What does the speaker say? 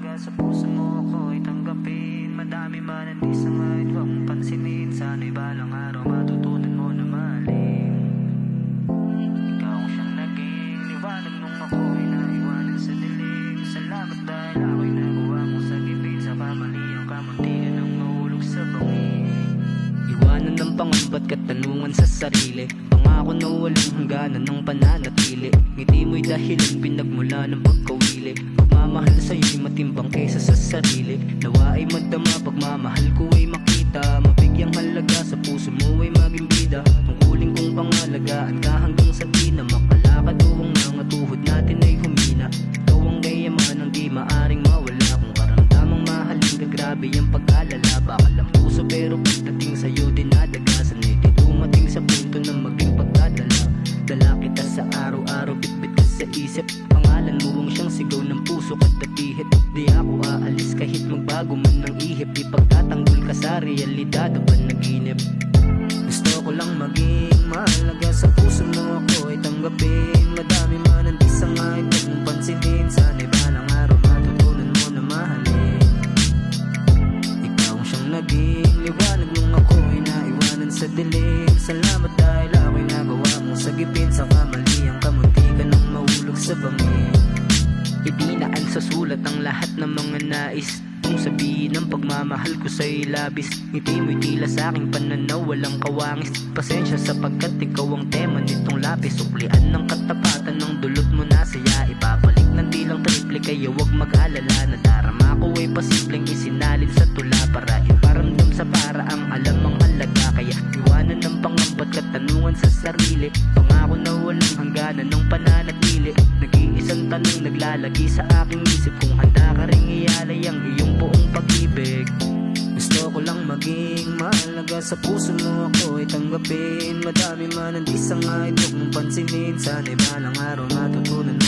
mahalaga sa puso mo ako'y tanggapin. Madami man ang di sangay, huwag mong pansinin. Sana'y balang araw matutunan mo na mahalin. Ikaw ang siyang naging liwanag nung ako'y naiwanan sa dilim. Salamat dahil ako'y nagawa mong sagipin. Sa kamali ang kamuntikan ng mahulog sa bangin. Iwanan ng pangamba't katanungan sa sarili. Pangako na walang hangganan ng pananatili. Ngiti mo'y dahilan pinagmula ng pagkawili. Pagmamahal sa'yo'y matimbang kesa sa sarili. Nawa ay magdama pagmamahal ko ay makita. Mabigyang halaga sa puso mo ay maging bida. Tungkulin kong pangalagaan ka hanggang sa di na makalakad. O ang mga tuhod natin ay humina. Ikaw ang kayaman ang di maaring mawala. Kung karamdamang mahalin ka, grabe ang pag-alala. Bakal ang puso pero pagdating sa'yo dinadagasan. Ay di dumating sa punto na maging pagdadala. Dala kita sa araw-araw, bitbit ka sa isip. Pangalan mo ang siyang sigaw ng puso katapihit. Di ako aalis kahit magbago man ng ihip. Di pagtatanggol ka sa realidad o panaginip. Gusto ko lang maging mahalaga sa puso mo ako ay tanggapin. Madami man ang di sangay, huwag mong pansinin. Sana'y balang araw matutunan mo na mahalin. Ikaw ang siyang naging liwanag nung ako'y naiwanan sa dilim. Salamat dahil ako'y nagawa mong sagipin. Sa kamali ang kamuntikan ng mahulog sa bangin. Ibinaan sa sulat ang lahat ng mga nais kung sabihin ang pagmamahal ko sa'y labis. Ngiti mo'y tila sa'king pananaw, walang kawangis. Pasensya sapagkat ikaw ang tema nitong lapis. Suklian ng katapatan ng dulot mo na saya. Ibabalik ng tilang triple kaya wag mag-alala. Nadarama ko ay pasimpleng isinalin sa tula. Para iparamdam sa paraang alam ang halaga. Kaya iwanan ng pangamba't katanungan sa sarili. Pangako na walang hangganan ng pananatili. Nag-iisang tanong naglalagi sa aking isip. Kung handa ka ring ialay ang iyong buong pag-ibig. Gusto ko lang maging mahalaga sa puso mo ako ay tanggapin. Madami man ang di sangay, huwag mong pansinin. Sana'y balang araw matutunan